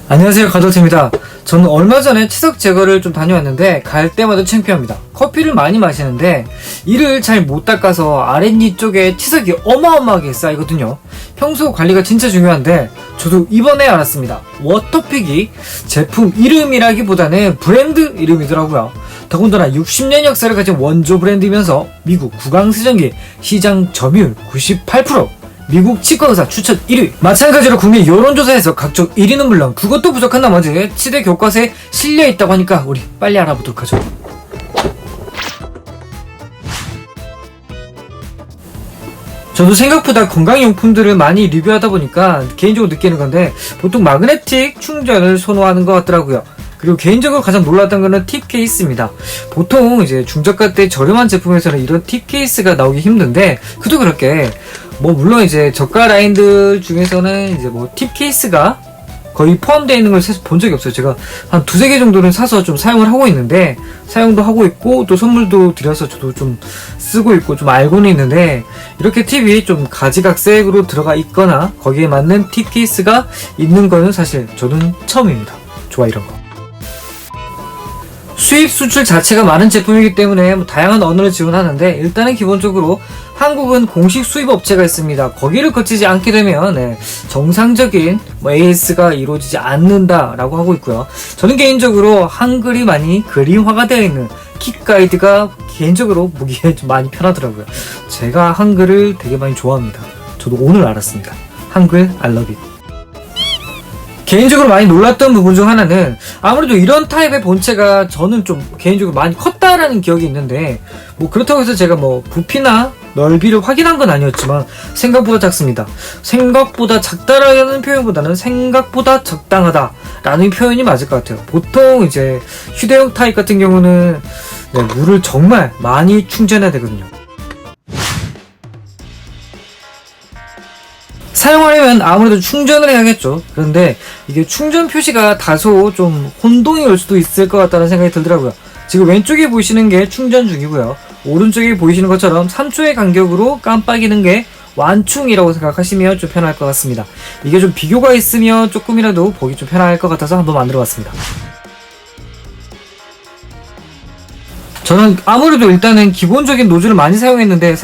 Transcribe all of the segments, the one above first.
안녕하세요, 가도트입니다. 저는 얼마 전에 치석 제거를 좀 다녀왔는데 갈 때마다 창피합니다. 커피를 많이 마시는데 이를 잘 못 닦아서 아랫니 쪽에 치석이 어마어마하게 쌓이거든요. 평소 관리가 진짜 중요한데 저도 이번에 알았습니다. 워터픽이 제품 이름이라기보다는 브랜드 이름이더라고요. 더군다나 60년 역사를 가진 원조 브랜드이면서 미국 구강세정기 시장 점유율 98%, 미국 치과의사 추천 1위. 마찬가지로 국내 여론조사에서 각종 1위는 물론 그것도 부족한 나머지 치대 교과서에 실려있다고 하니까 우리 빨리 알아보도록 하죠. 저도 생각보다 건강용품들을 많이 리뷰하다 보니까 개인적으로 느끼는 건데 보통 마그네틱 충전을 선호하는 것 같더라고요. 그리고 개인적으로 가장 놀랐던 거는 팁 케이스입니다. 보통 이제 중저가 때 저렴한 제품에서는 이런 팁 케이스가 나오기 힘든데 그도 그렇게 물론 이제 저가 라인들 중에서는 이제 팁 케이스가 거의 포함되어 있는 걸 본 적이 없어요. 제가 한 두세 개 정도는 사서 좀 사용을 하고 있는데, 사용도 하고 있고, 또 선물도 드려서 저도 좀 쓰고 있고, 좀 알고는 있는데, 이렇게 팁이 좀 가지각색으로 들어가 있거나, 거기에 맞는 팁 케이스가 있는 거는 사실 저는 처음입니다. 좋아, 이런 거. 수입 수출 자체가 많은 제품이기 때문에 다양한 언어를 지원하는데 일단은 기본적으로 한국은 공식 수입 업체가 있습니다. 거기를 거치지 않게 되면 정상적인 AS가 이루어지지 않는다라고 하고 있고요. 저는 개인적으로 한글이 많이 그림화가 되어 있는 킥 가이드가 개인적으로 보기에 좀 많이 편하더라고요. 제가 한글을 되게 많이 좋아합니다. 저도 오늘 알았습니다. 한글 I love it. 개인적으로 많이 놀랐던 부분 중 하나는 아무래도 이런 타입의 본체가 저는 좀 개인적으로 많이 컸다라는 기억이 있는데 그렇다고 해서 제가 부피나 넓이를 확인한 건 아니었지만 생각보다 작습니다. 생각보다 작다라는 표현보다는 생각보다 적당하다라는 표현이 맞을 것 같아요. 보통 이제 휴대용 타입 같은 경우는 물을 정말 많이 충전해야 되거든요. 사용하려면 아무래도 충전을 해야겠죠. 그런데 이게 충전 표시가 다소 좀 혼동이 올 수도 있을 것 같다는 생각이 들더라고요. 지금 왼쪽에 보이시는 게 충전 중이고요. 오른쪽에 보이시는 것처럼 3초의 간격으로 깜빡이는 게 완충이라고 생각하시면 좀 편할 것 같습니다. 이게 좀 비교가 있으면 조금이라도 보기 좀 편할 것 같아서 한번 만들어 봤습니다. 저는 아무래도 일단은 기본적인 노즐을 많이 사용했는데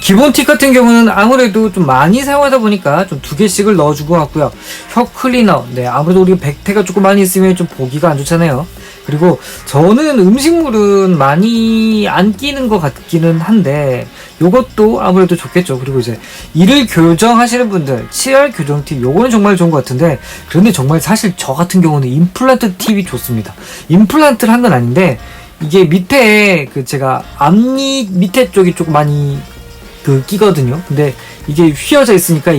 기본 팁 같은 경우는 아무래도 좀 많이 사용하다 보니까 좀 2개씩을 넣어준 것 같고요. 혀 클리너, 아무래도 우리가 백태가 조금 많이 있으면 좀 보기가 안 좋잖아요. 그리고 저는 음식물은 많이 안 끼는 것 같기는 한데 요것도 아무래도 좋겠죠. 그리고 이제 이를 교정하시는 분들, 치열 교정 팁, 요거는 정말 좋은 것 같은데 그런데 정말 사실 저 같은 경우는 임플란트 팁이 좋습니다. 임플란트를 한 건 아닌데 이게 밑에 제가 앞니 밑에 쪽이 조금 많이 끼거든요. 근데 이게 휘어져 있으니까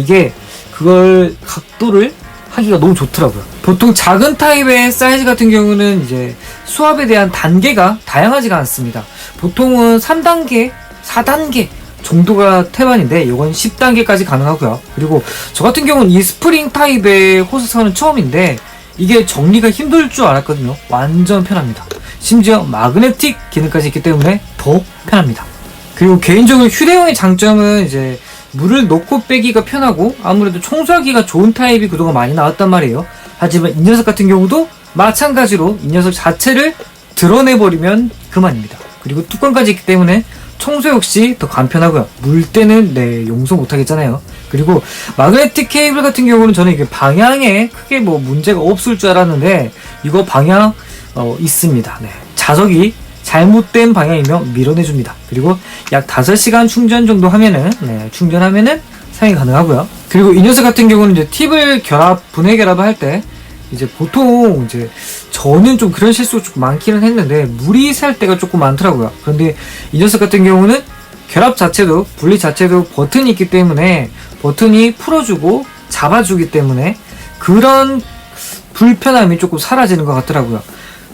그걸 각도를 하기가 너무 좋더라고요. 보통 작은 타입의 사이즈 같은 경우는 이제 수압에 대한 단계가 다양하지가 않습니다. 보통은 3단계, 4단계 정도가 태반인데 이건 10단계까지 가능하고요. 그리고 저 같은 경우는 이 스프링 타입의 호스선은 처음인데 이게 정리가 힘들 줄 알았거든요. 완전 편합니다. 심지어 마그네틱 기능까지 있기 때문에 더 편합니다. 그리고 개인적으로 휴대용의 장점은 이제 물을 넣고 빼기가 편하고 아무래도 청소하기가 좋은 타입이 그동안 많이 나왔단 말이에요. 하지만 이 녀석 같은 경우도 마찬가지로 이 녀석 자체를 드러내버리면 그만입니다. 그리고 뚜껑까지 있기 때문에 청소 역시 더 간편하고요. 물때는 용서 못하겠잖아요. 그리고 마그네틱 케이블 같은 경우는 저는 이게 방향에 크게 문제가 없을 줄 알았는데 이거 방향 있습니다. 자석이 잘못된 방향이면 밀어내줍니다. 그리고 약 5시간 충전 정도 하면은 충전하면은 사용이 가능하고요. 그리고 이 녀석 같은 경우는 이제 팁을 분해 결합을 할 때 이제 보통 저는 좀 그런 실수가 조금 많기는 했는데 물이 살 때가 조금 많더라고요. 그런데 이 녀석 같은 경우는 결합 자체도 분리 자체도 버튼이 있기 때문에 버튼이 풀어주고 잡아주기 때문에 그런 불편함이 조금 사라지는 것 같더라고요.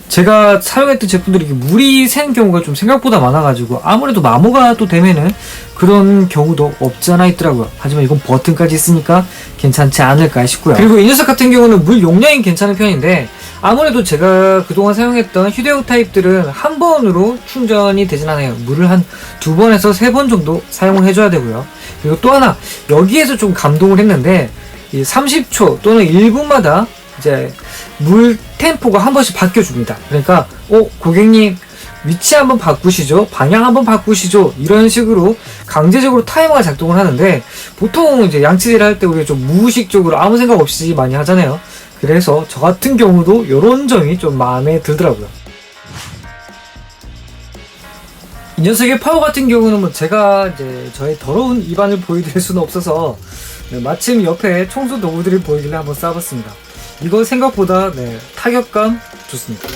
제가 사용했던 제품들이 물이 새는 경우가 좀 생각보다 많아가지고 아무래도 마모가 또 되면은 그런 경우도 없지 않아 있더라고요. 하지만 이건 버튼까지 있으니까 괜찮지 않을까 싶고요. 그리고 이 녀석 같은 경우는 물 용량이 괜찮은 편인데 아무래도 제가 그동안 사용했던 휴대용 타입들은 한 번으로 충전이 되진 않아요. 물을 한 2번에서 3번 정도 사용을 해줘야 되고요. 그리고 또 하나 여기에서 좀 감동을 했는데 이 30초 또는 1분마다 이제 물 템포가 한 번씩 바뀌어줍니다. 그러니까 고객님 위치 한번 바꾸시죠, 방향 한번 바꾸시죠, 이런 식으로 강제적으로 타이머가 작동을 하는데, 보통 이제 양치질 할 때 우리가 좀 무의식적으로 아무 생각 없이 많이 하잖아요. 그래서 저 같은 경우도 이런 점이 좀 마음에 들더라고요. 이 녀석의 파워 같은 경우는 뭐 제가 이제 저의 더러운 입안을 보여드릴 수는 없어서 마침 옆에 청소 도구들이 보이길래 한번 쏴봤습니다. 이거 생각보다 타격감 좋습니다.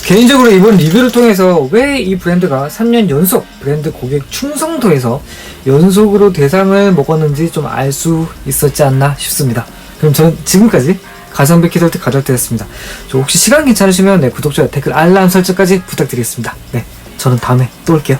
개인적으로 이번 리뷰를 통해서 왜 이 브랜드가 3년 연속 브랜드 고객 충성도에서 연속으로 대상을 먹었는지 좀 알 수 있었지 않나 싶습니다. 그럼 저는 지금까지 가성비 키덜트 가덜트였습니다. 저 혹시 시간 괜찮으시면 구독, 좋아요, 댓글, 알람 설정까지 부탁드리겠습니다. 저는 다음에 또 올게요.